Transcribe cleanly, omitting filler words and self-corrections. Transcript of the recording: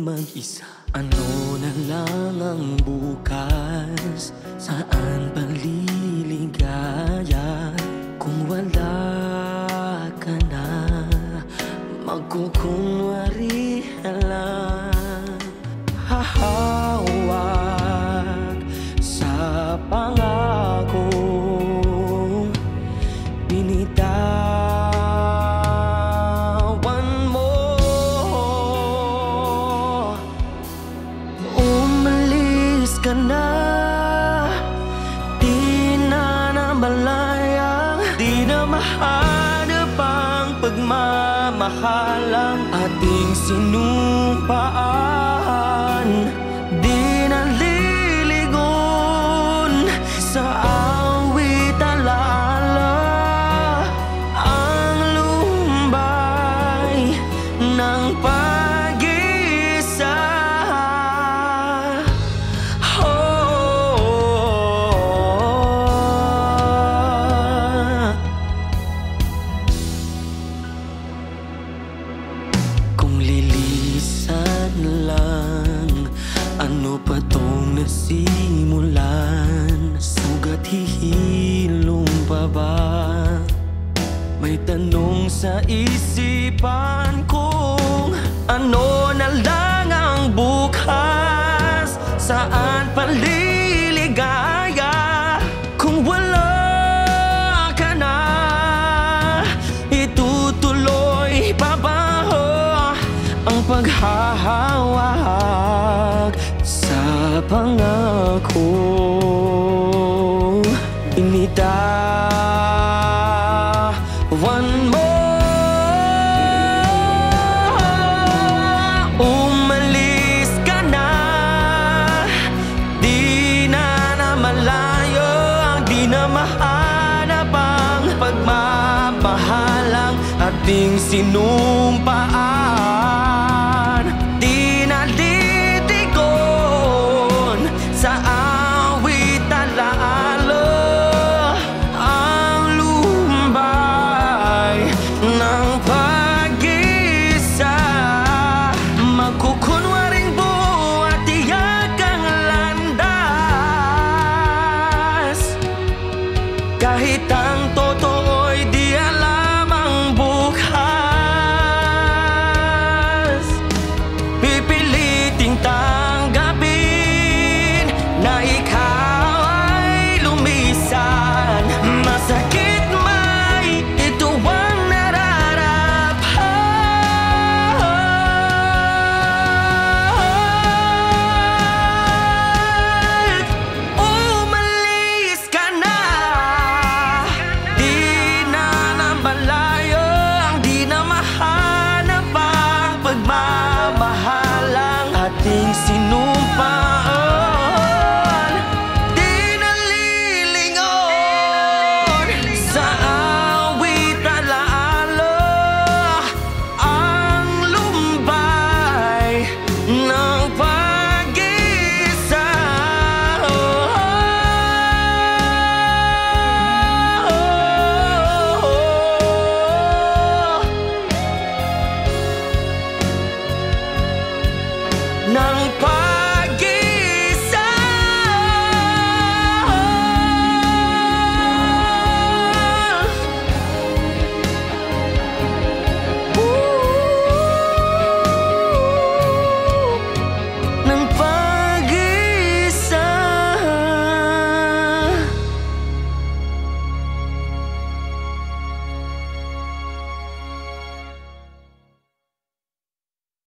mag-isa. Ano na lang ang bukas? Saan paliligaya? Kung wala ka na, magkukunwari lang. Hahawak sa pangako, binitawan mo. Umalis ka na, di na namalayang, di na mahanap ang pagmamahalang ating sinumpaan. Di na liligon sa awit alaala ang lumbay ng pag-isa. Kung lilisan lang, ano pa tong nasimulan? Sugat hihilom pa ba? May tanong sa isipan kung ano na lang ang bukas. Saan paliligaya? Kung wala ka na, itutuloy pa ba ang paghahawak sa pangako? Binitawan mo. Umalis ka na, di na namalayo, di na mahanap ang pagmamahalang ating sinumpaan. Di na litigon sa awit alaala ang lumbay ng pag-isa. Magkukunwaring buo at tiyak ang landas, kahit ang totoo'y di alam ang bukas. Pipiliting tanggapin na ikaw ay lumisan. Masakit may ito ang nararapat. Umalis ka na, di na namalayo, di na mahanap ang pagmamahalang ating sinumpaan. Di na lilingon sa awit alaala ang lumbay ng pag-isa. Ng